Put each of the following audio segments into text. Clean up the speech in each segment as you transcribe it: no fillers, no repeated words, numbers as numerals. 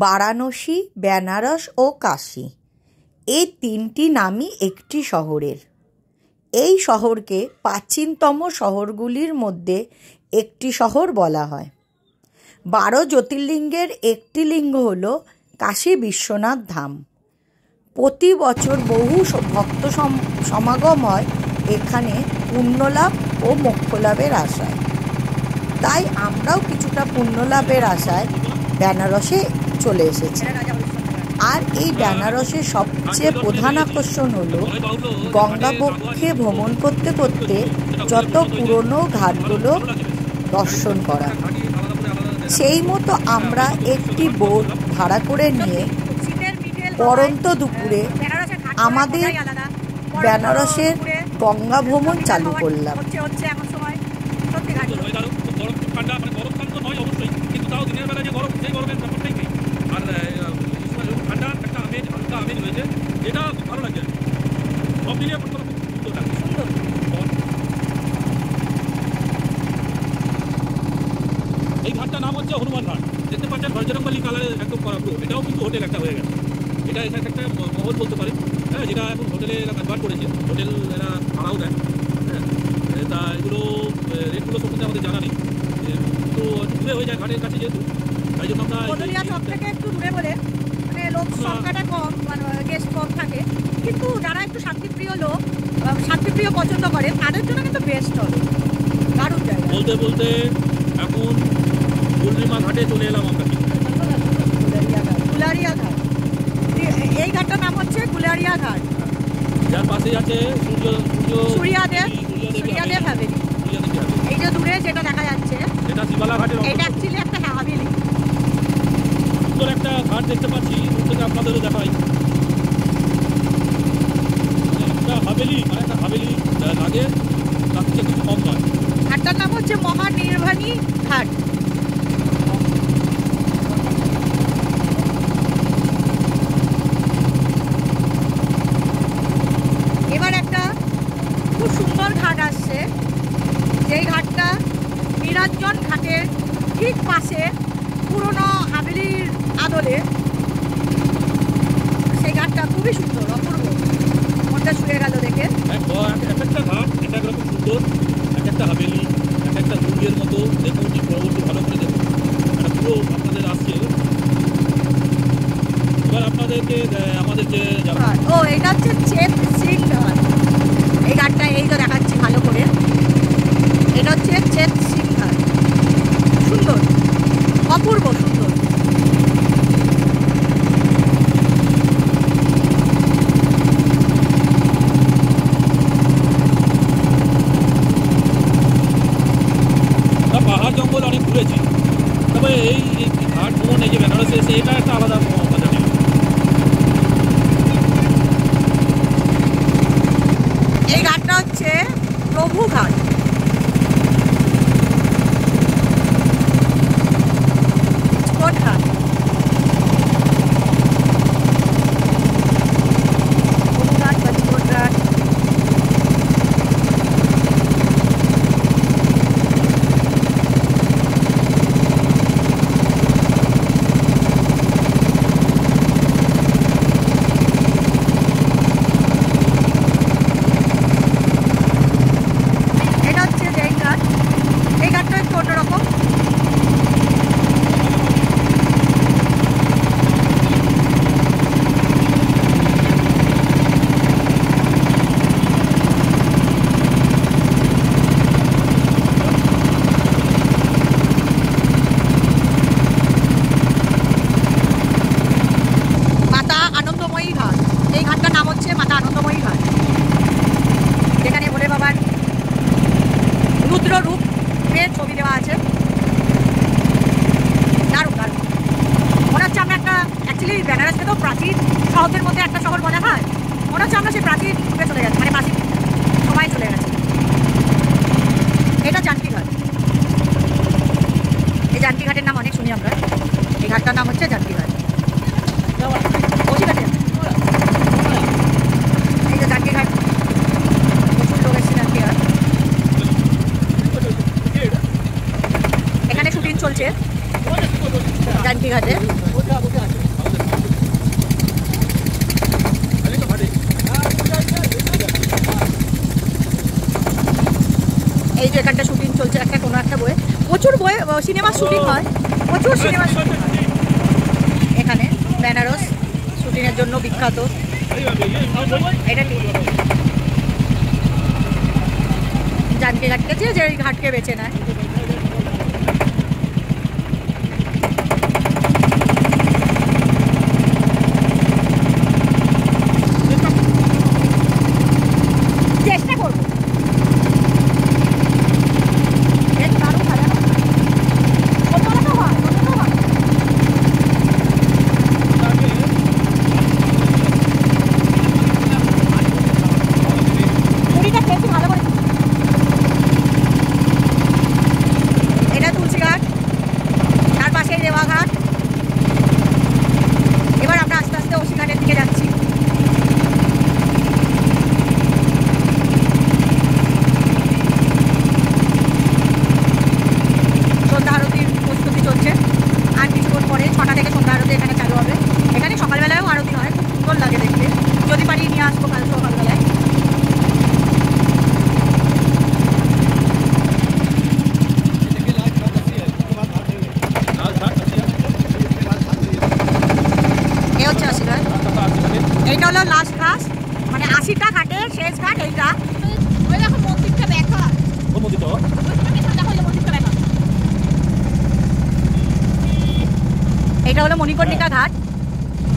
বারাণসী, বেনারস ও কাশী, এই তিনটি নামই একটি শহরের। এই শহরকে প্রাচীনতম শহরগুলির মধ্যে একটি শহর বলা হয়। 12 জ্যোতির্লিঙ্গের একটি লিঙ্গ হল কাশী বিশ্বনাথ ধাম। প্রতি বছর বহু ভক্ত সমাগম হয় এখানে পুণ্যলাভ ও মোক্ষলাভের আশায়। তাই আমরাও কিছুটা পুণ্যলাভের আশায় বেনারসে চলে এসেছি। আর এই বেনারসের সবচেয়ে প্রধান আকর্ষণ হলো গঙ্গাবক্ষে ভ্রমণ করতে করতে যত পুরনো ঘাটগুলো দর্শন করা। সেই মতো আমরা একটি বোট ভাড়া করে নিয়ে পরন্ত দুপুরে আমাদের বেনারসের গঙ্গা ভ্রমণ চালু করলাম। এই ঘাটটার নাম হচ্ছে হনুমান ঘাট। দেখতে পাচ্ছেন বজরংবলী কালারের একদম করা পুরো। এটাও কিন্তু হোটেল একটা হয়ে গেছে। এটা এখানে একটা মহল বলতে পারে, হ্যাঁ, যেটা এখন হোটেলে এরা কনভার্ট করেছে। হোটেল এরা ভাড়াও দেয়, হ্যাঁ। তা এগুলো রেটগুলো সম্বন্ধে আমাদের জানা নেই, কিন্তু দূরে হয়ে যায় ঘাটের কাছে যেহেতু, তাই জন্য আমরা সব থেকে একটু দূরে বলে মানে লোক সংখ্যাটা কম, মানে গেস্ট কম থাকে, কিন্তু যারা একটু শান্তিপ্রিয় লোক, শান্তিপ্রিয় পছন্দ করে, তাদের জন্য কিন্তু বেস্ট হবে। দারুণ জায়গা। বলতে বলতে এখন পূর্ণিমা ঘাটে চলে এলাম আমরা। গুলারিয়া ঘাট, এই ঘাটটার নাম হচ্ছে গুলারিয়া ঘাট, যার পাশেই আছে সূর্যাদেব হাভেলি। এই যে দূরে যেটা দেখা যাচ্ছে এটা শিবালা ঘাটের, এটা অ্যাকচুয়ালি একটা হাভেলি। সুন্দর একটা ঘাট দেখতে পাচ্ছি, থেকে আপনাদেরও দেখাই। একটা হাভেলি, মানে একটা হাভেলি লাগে, তার থেকে কিছু কম নয়। ঘাটটার নাম হচ্ছে মহানির্বাণী ঘাট। এবার একটা খুব সুন্দর ঘাট আসছে, যেই ঘাটটা নিরঞ্জন ঘাটের ঠিক পাশে পুরনো হাভেলির আদলে। সেই ঘাটটা খুবই সুন্দর, অপূর্ব, মনটা ছুঁয়ে গেল দেখে। একটা ঘাট এক এক রকম সুন্দর, এক একটা হাভেলি, এক একটা দুর্গের মতো। দেখুন পরবর্তী ভালো করে দেখুন, এটা পুরো আপনাদের আসছে। এবার আপনাদেরকে আমাদের যে এটা হচ্ছে চেত সিং ঘাট। এই ঘাটটা এই তো দেখাচ্ছি ভালো করে, এটা হচ্ছে চেত সিং ঘাট। সুন্দর, অপূর্ব সুন্দর। পাহাড় জঙ্গল অনেক ঘুরেছি, তবে এই ঘাট ভ্রমণ, এই যে বেনারসে এসে, এটা একটা আলাদা মজা নেই। এই ঘাটটা হচ্ছে প্রভু ঘাট। ঘাট ছবি দেওয়া আছে। দারুণ দারুণ মনে হচ্ছে আমরা একটা, অ্যাকচুয়ালি বেনারসকে তো প্রাচীন শহরদের মধ্যে একটা শহর বলা হয়, মনে হচ্ছে আমরা সেই প্রাচীন যুগে চলে গেছি, মানে প্রাচীন সময় চলে গেছে। এটা জানকী ঘাট। এই জানকী ঘাটের নাম অনেক শুনি আমরা। এই ঘাটটার নাম হচ্ছে জানকী ঘাট। এই যে জানকী ঘাট, প্রচুর লোক এসছে জানকী ঘাট। এখানে শুটিং চলছে জানকী ঘাটে। এই যে এখানটা শুটিং চলছে একটা কোনো একটা বইয়ে, প্রচুর বই সিনেমার শুটিং হয়, প্রচুর সিনেমার শুটিং হয় এখানে। বেনারস শুটিংয়ের জন্য বিখ্যাত। এটা জানকে রাখতেছে যে এই ঘাটকে বেছে নেয়। চেষ্টা করবো এইটা হলো লাস্ট ঘাট, মানে 80টা ঘাটের শেষ ঘাট এইটা। ওই দেখো মন্দিরটা দেখা, কোন মন্দিরটা? এইটা হলো মণিকর্ণিকা ঘাট।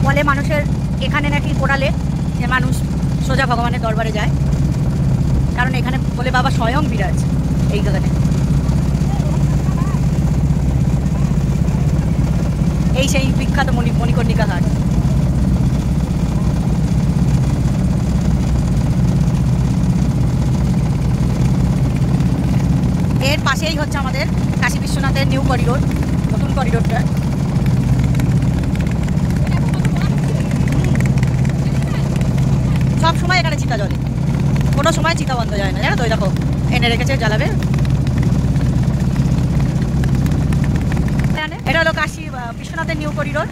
বলে মানুষের এখানে নাকি কোরালে যে মানুষ সোজা ভগবানের দরবারে যায়, কারণ এখানে বলে বাবা স্বয়ং বিরাজ এই জায়গাতে। এই সেই বিখ্যাত মণিকর্ণিকা ঘাট। এর পাশেই হচ্ছে আমাদের কাশী বিশ্বনাথের নিউ করিডোর, নতুন করিডোরটা। সব সময় এখানে চিতা জ্বলে, কোনো সময় চিতা বন্ধ যায় না, জানো তো? ওই দেখো এনে রেখেছে, জ্বালাবে। এটা হলো কাশী বিশ্বনাথের নিউ করিডোর।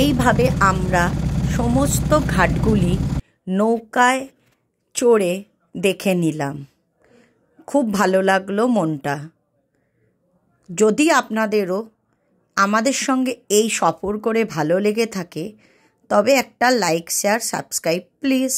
এইভাবে আমরা সমস্ত ঘাটগুলি নৌকায় চড়ে দেখে নিলাম। খুব ভালো লাগলো মনটা। যদি আপনাদেরও আমাদের সঙ্গে এই সফর করে ভালো লেগে থাকে, তবে একটা লাইক, শেয়ার, সাবস্ক্রাইব প্লিজ।